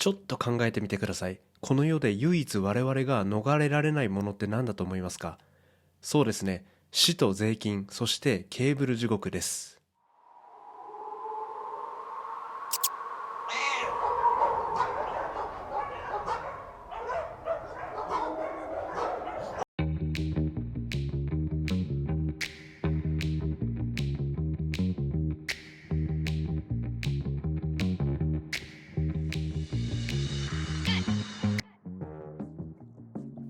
ちょっと考えてみてください。この世で唯一我々が逃れられないものって何だと思いますか？そうですね。死と税金、そしてケーブル地獄です。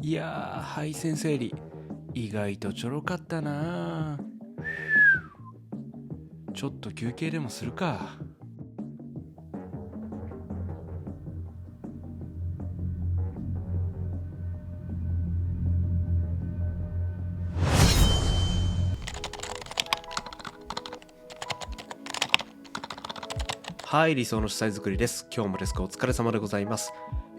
いやー、配線整理意外とちょろかったな。ちょっと休憩でもするか。はい、理想の主催作りです。今日もデスクお疲れ様でございます。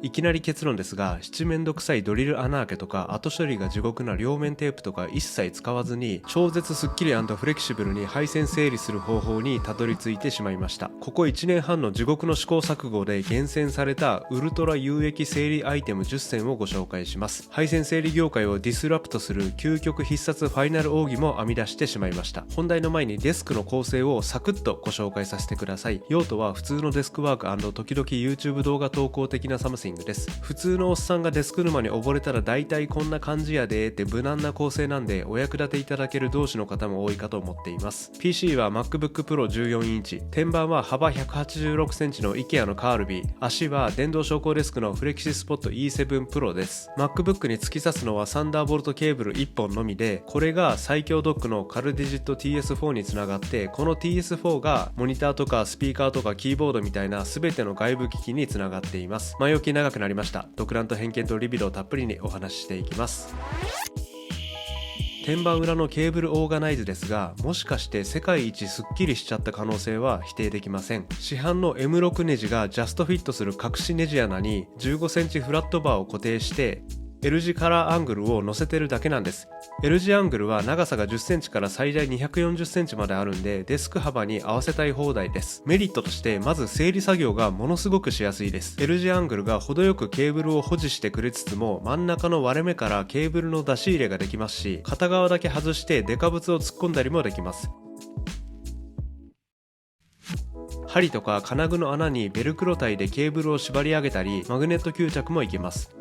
いきなり結論ですが、七面倒くさいドリル穴開けとか後処理が地獄な両面テープとか一切使わずに、超絶スッキリ&フレキシブルに配線整理する方法にたどり着いてしまいました。ここ1年半の地獄の試行錯誤で厳選されたウルトラ有益整理アイテム10選をご紹介します。配線整理業界をディスラプトする究極必殺ファイナル奥義も編み出してしまいました。本題の前にデスクの構成をサクッとご紹介させてください。用途は普通のデスクワーク&時々 YouTube 動画投稿的なサムシングです。普通のおっさんがデスク沼に溺れたら大体こんな感じやでって無難な構成なんで、お役立ていただける同士の方も多いかと思っています。 PC は MacBook Pro 14インチ、天板は幅186センチの IKEA のカールビー、足は電動昇降デスクのフレキシスポット E7 Pro です。 MacBook に突き刺すのはサンダーボルトケーブル1本のみで、これが最強ドックのカルディジット TS4 につながって、この TS4 がモニターとかスピーカーとかキーボードみたいな全ての外部機器につながっています。前置き長くなりました。独断と偏見とリビドをたっぷりにお話ししていきます。天板裏のケーブルオーガナイズですが、もしかして世界一スッキリしちゃった可能性は否定できません。市販の M6 ネジがジャストフィットする隠しネジ穴に15センチフラットバーを固定して L 字カラーアングルを乗せてるだけなんです。 L 字アングルは長さが10センチから最大240センチまであるんで、デスク幅に合わせたい放題です。メリットとして、まず整理作業がものすごくしやすいです。 L 字アングルが程よくケーブルを保持してくれつつも、真ん中の割れ目からケーブルの出し入れができますし、片側だけ外してデカブツを突っ込んだりもできます。針とか金具の穴にベルクロ体でケーブルを縛り上げたり、マグネット吸着もいけます。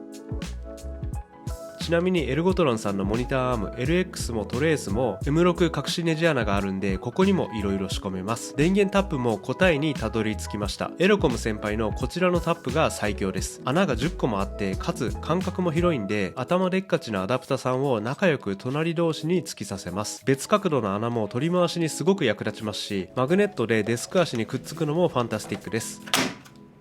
ちなみにエルゴトロンさんのモニターアーム LX もトレースも M6 隠しネジ穴があるんで、ここにも色々仕込めます。電源タップも答えにたどり着きました。エロコム先輩のこちらのタップが最強です。穴が10個もあって、かつ間隔も広いんで、頭でっかちなアダプタさんを仲良く隣同士に突き刺せます。別角度の穴も取り回しにすごく役立ちますし、マグネットでデスク足にくっつくのもファンタスティックです。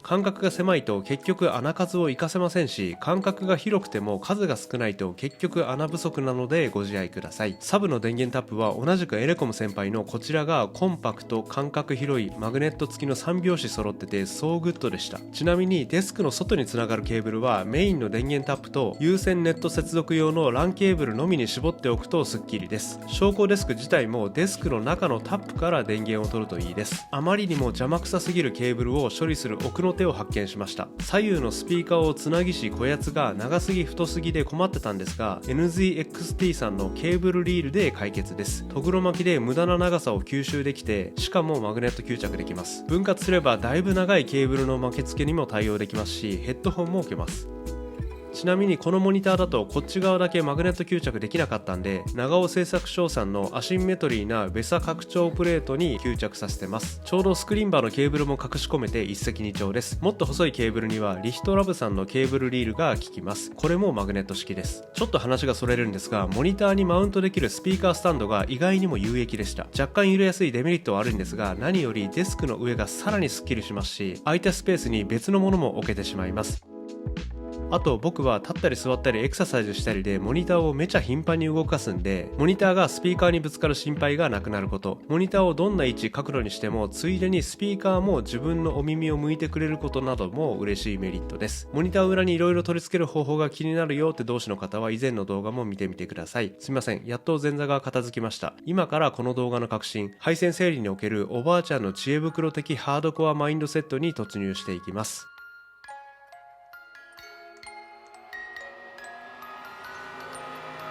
間隔が狭いと結局穴数を活かせませんし、間隔が広くても数が少ないと結局穴不足なのでご自愛ください。サブの電源タップは同じくエレコム先輩のこちらがコンパクト、間隔広い、マグネット付きの3拍子揃っててソーグッドでした。ちなみにデスクの外につながるケーブルはメインの電源タップと有線ネット接続用の LAN ケーブルのみに絞っておくとスッキリです。昇降デスク自体もデスクの中のタップから電源を取るといいです。あまりにも邪魔くさすぎるケーブルを処理する奥の手を発見しました。左右のスピーカーをつなぎしこやつが長すぎ太すぎで困ってたんですが、 NZXT さんのケーブルリールで解決です。とぐろ巻きで無駄な長さを吸収できて、しかもマグネット吸着できます。分割すればだいぶ長いケーブルの巻き付けにも対応できますし、ヘッドホンも置けます。ちなみにこのモニターだとこっち側だけマグネット吸着できなかったんで、長尾製作所さんのアシンメトリーなベサ拡張プレートに吸着させてます。ちょうどスクリーンバーのケーブルも隠し込めて一石二鳥です。もっと細いケーブルにはリヒトラブさんのケーブルリールが効きます。これもマグネット式です。ちょっと話がそれるんですが、モニターにマウントできるスピーカースタンドが意外にも有益でした。若干揺れやすいデメリットはあるんですが、何よりデスクの上がさらにスッキリしますし、空いたスペースに別のものも置けてしまいます。あと僕は立ったり座ったりエクササイズしたりでモニターをめちゃ頻繁に動かすんで、モニターがスピーカーにぶつかる心配がなくなること、モニターをどんな位置角度にしてもついでにスピーカーも自分のお耳を向いてくれることなども嬉しいメリットです。モニター裏にいろいろ取り付ける方法が気になるよって同士の方は以前の動画も見てみてください。すみません、やっと前座が片付きました。今からこの動画の核心、配線整理におけるおばあちゃんの知恵袋的ハードコアマインドセットに突入していきます。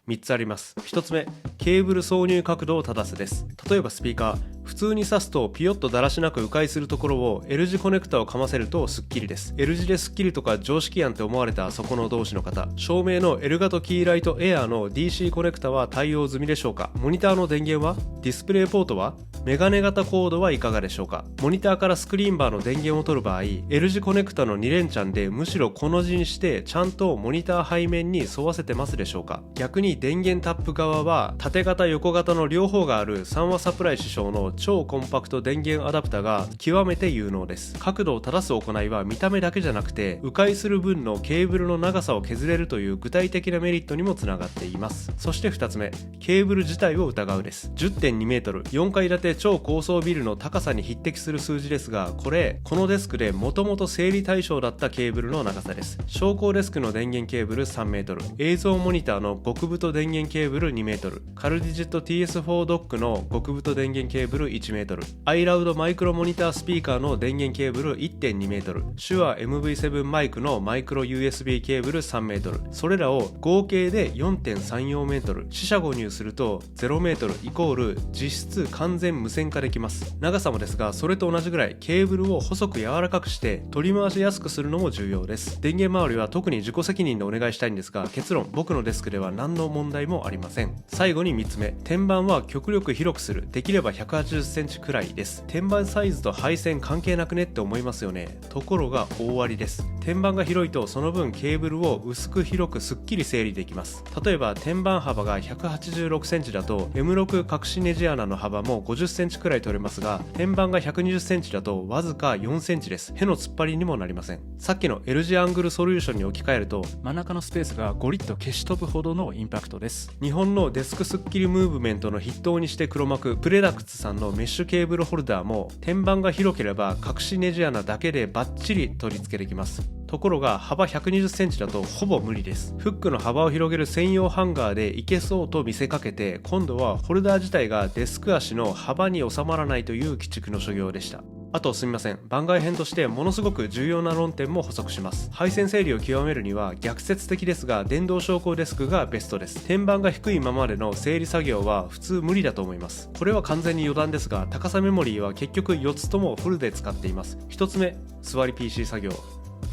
3つあります。1つ目、ケーブル挿入角度を正すです。例えばスピーカー、普通に挿すとピヨッとだらしなく迂回するところを L 字コネクタをかませるとスッキリです。 L 字でスッキリとか常識やんって思われたそこの同士の方、照明の L 型キーライトエアーの DC コネクタは対応済みでしょうか？モニターの電源は？ディスプレイポートは？メガネ型コードはいかがでしょうか？モニターからスクリーンバーの電源を取る場合、L 字コネクタの2連チャンでむしろこの字にしてちゃんとモニター背面に沿わせてますでしょうか？逆に電源タップ側は縦型横型の両方がある3話サプライ支承の超コンパクト電源アダプタが極めて有能です。角度を正す行いは見た目だけじゃなくて、迂回する分のケーブルの長さを削れるという具体的なメリットにもつながっています。そして2つ目、ケーブル自体を疑うです。 10.2 メートル、4階建て超高層ビルの高さに匹敵する数字ですが、このデスクでもともと整理対象だったケーブルの長さです。昇降デスクの電源ケーブル3メートル、映像モニターの極太電源ケーブル2メートル、カルディジェット TS4 ドックの極太電源ケーブル1メートル、iLoud マイクロモニタースピーカーの電源ケーブル 1.2 メートル、手話 MV7 マイクのマイクロ USB ケーブル3メートル、それらを合計で 4.34 メートル、四捨五入すると0メートルイコール実質完全無線化できます。長さもですが、それと同じぐらいケーブルを細く柔らかくして取り回しやすくするのも重要です。電源周りは特に自己責任でお願いしたいんですが、結論、僕のデスクでは何の問題もありません。最後に3つ目、天板は極力広くする、できれば180センチくらいです。天板サイズと配線関係なくねって思いますよね。ところが大ありです。天板が広いとその分ケーブルを薄く広くすっきり整理できます。例えば天板幅が186センチだと M6 隠しネジ穴の幅も50センチくらい取れますが、天板が120センチだとわずか4センチです。への突っ張りにもなりません。さっきの L 字アングルソリューションに置き換えると、真ん中のスペースがゴリッと消し飛ぶほどのインパクトです。日本のデスクスッキリムーブメントの筆頭にして黒幕プレダクツさんのメッシュケーブルホルダーも天板が広ければ隠しネジ穴だけでバッチリ取り付けできます。ところが幅120センチだとほぼ無理です。フックの幅を広げる専用ハンガーでいけそうと見せかけて、今度はホルダー自体がデスク足の幅に収まらないという鬼畜の所業でした。あとすみません、番外編としてものすごく重要な論点も補足します。配線整理を極めるには逆説的ですが電動昇降デスクがベストです。天板が低いままでの整理作業は普通無理だと思います。これは完全に余談ですが、高さメモリーは結局4つともフルで使っています。1つ目、座り PC 作業、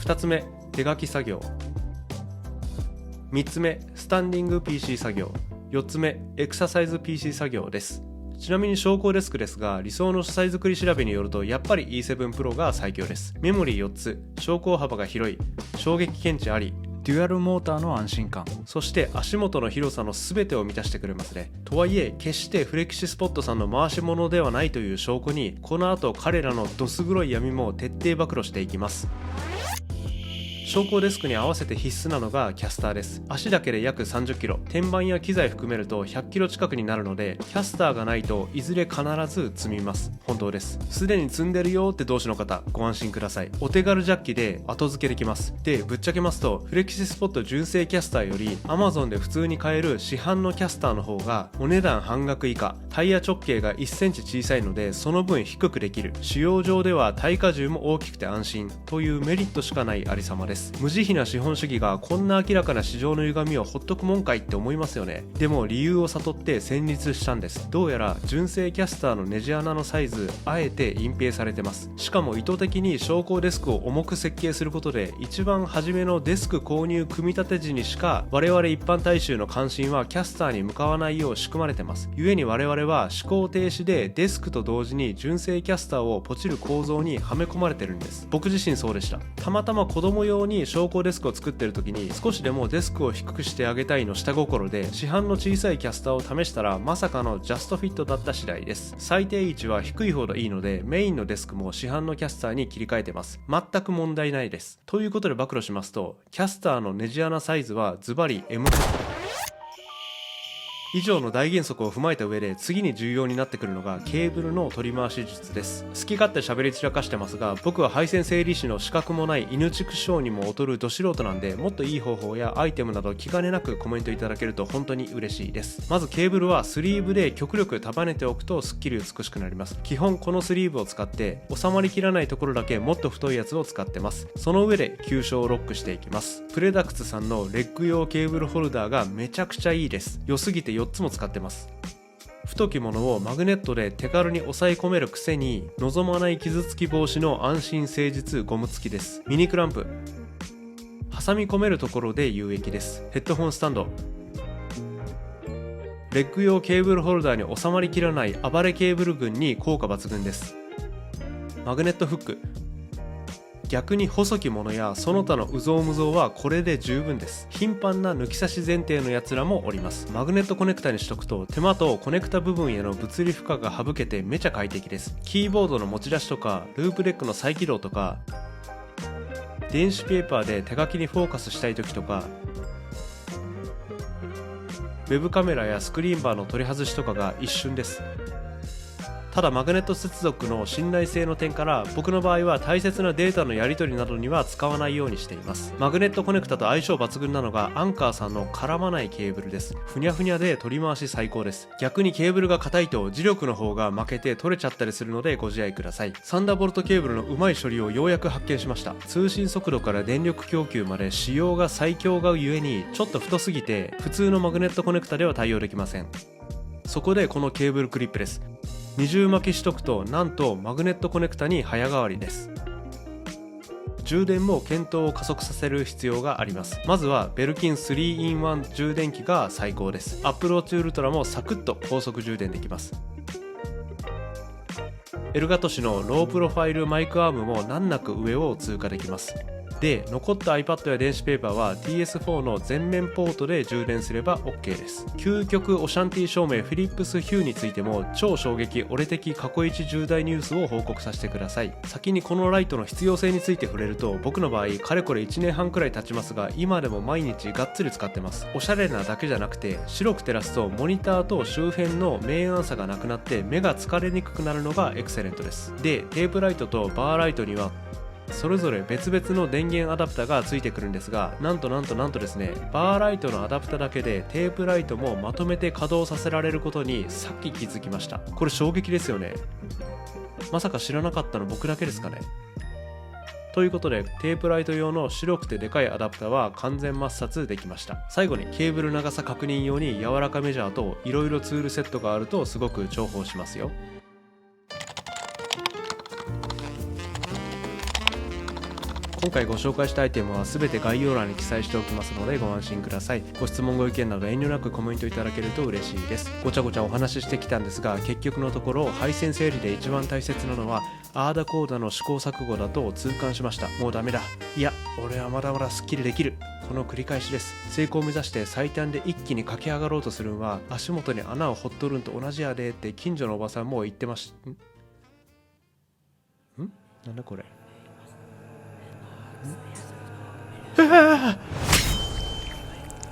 2つ目、手書き作業、3つ目、スタンディング PC 作業、4つ目、エクササイズ PC 作業です。ちなみに昇降デスクですが、理想の車載作り調べによるとやっぱり E7 Pro が最強です。メモリー4つ、昇降幅が広い、衝撃検知あり、デュアルモーターの安心感、そして足元の広さの全てを満たしてくれますね。とはいえ決してフレキシスポットさんの回し物ではないという証拠に、この後彼らのどす黒い闇も徹底暴露していきます。昇降デスクに合わせて必須なのがキャスターです。足だけで約30キロ、天板や機材含めると100キロ近くになるので、キャスターがないといずれ必ず積みます。本当です。すでに積んでるよって同士の方、ご安心ください。お手軽ジャッキで後付けできます。で、ぶっちゃけますとフレキシスポット純正キャスターより Amazon で普通に買える市販のキャスターの方がお値段半額以下、タイヤ直径が1センチ小さいのでその分低くできる、使用上では耐荷重も大きくて安心というメリットしかないありさまです。無慈悲な資本主義がこんな明らかな市場の歪みをほっとくもんかいって思いますよね。でも理由を悟って戦慄したんです。どうやら純正キャスターのネジ穴のサイズ、あえて隠蔽されてます。しかも意図的に昇降デスクを重く設計することで、一番初めのデスク購入組み立て時にしか我々一般大衆の関心はキャスターに向かわないよう仕組まれてます。故に我々は思考停止でデスクと同時に純正キャスターをポチる構造にはめ込まれてるんです。僕自身そうでした。たまたま子供用に昇降デスクを作ってる時に少しでもデスクを低くしてあげたいの下心で市販の小さいキャスターを試したら、まさかのジャストフィットだった次第です。最低位置は低いほどいいので、メインのデスクも市販のキャスターに切り替えてます。全く問題ないです。ということで暴露しますと、キャスターのネジ穴サイズはズバリ M。以上の大原則を踏まえた上で次に重要になってくるのがケーブルの取り回し術です。好き勝手喋り散らかしてますが、僕は配線整理士の資格もない犬畜生にも劣るど素人なんで、もっといい方法やアイテムなど気兼ねなくコメントいただけると本当に嬉しいです。まずケーブルはスリーブで極力束ねておくとすっきり美しくなります。基本このスリーブを使って収まりきらないところだけもっと太いやつを使ってます。その上で急所をロックしていきます。プレダクツさんのレッグ用ケーブルホルダーがめちゃくちゃいいです。良すぎて4つも使ってます。太きものをマグネットで手軽に押さえ込めるくせに望まない傷つき防止の安心誠実ゴム付きです。ミニクランプ、挟み込めるところで有益です。ヘッドホンスタンド、レッグ用ケーブルホルダーに収まりきらない暴れケーブル群に効果抜群です。マグネットフック、逆に細きものやその他のうぞうむぞうはこれで十分です。頻繁な抜き差し前提のやつらもおります。マグネットコネクタにしとくと手間とコネクタ部分への物理負荷が省けてめちゃ快適です。キーボードの持ち出しとかループデックの再起動とか、電子ペーパーで手書きにフォーカスしたい時とか、ウェブカメラやスクリーンバーの取り外しとかが一瞬です。ただマグネット接続の信頼性の点から僕の場合は大切なデータのやり取りなどには使わないようにしています。マグネットコネクタと相性抜群なのがアンカーさんの絡まないケーブルです。ふにゃふにゃで取り回し最高です。逆にケーブルが硬いと磁力の方が負けて取れちゃったりするのでご自愛ください。サンダーボルトケーブルのうまい処理をようやく発見しました。通信速度から電力供給まで仕様が最強がゆえにちょっと太すぎて普通のマグネットコネクタでは対応できません。そこでこのケーブルクリップです。二重巻きしとくとなんとマグネットコネクタに早変わりです。充電も検討を加速させる必要があります。まずはベルキン 3in1 充電器が最高です。Apple Watch Ultra もサクッと高速充電できます。エルガト氏のロープロファイルマイクアームも難なく上を通過できます。で、残った iPad や電子ペーパーは TS4 の全面ポートで充電すれば OK です。究極オシャンティ照明フィリップスヒューについても超衝撃俺的過去一重大ニュースを報告させてください。先にこのライトの必要性について触れると、僕の場合かれこれ1年半くらい経ちますが今でも毎日がっつり使ってます。おしゃれなだけじゃなくて白く照らすとモニターと周辺の明暗差がなくなって目が疲れにくくなるのがエクセレントです。で、テープライトとバーライトにはそれぞれ別々の電源アダプタがついてくるんですが、なんとですね、バーライトのアダプタだけでテープライトもまとめて稼働させられることにさっき気づきました。これ衝撃ですよね。まさか知らなかったの僕だけですかね。ということでテープライト用の白くてでかいアダプタは完全抹殺できました。最後にケーブル長さ確認用に柔らかメジャーといろいろツールセットがあるとすごく重宝しますよ。今回ご紹介したアイテムは全て概要欄に記載しておきますのでご安心ください。ご質問ご意見など遠慮なくコメントいただけると嬉しいです。ごちゃごちゃお話ししてきたんですが、結局のところ配線整理で一番大切なのはあーだこーだの試行錯誤だと痛感しました。もうダメだ、いや俺はまだまだスッキリできる、この繰り返しです。成功を目指して最短で一気に駆け上がろうとするんは足元に穴を掘っとるんと同じやでって近所のおばさんも言ってましなんだこれ。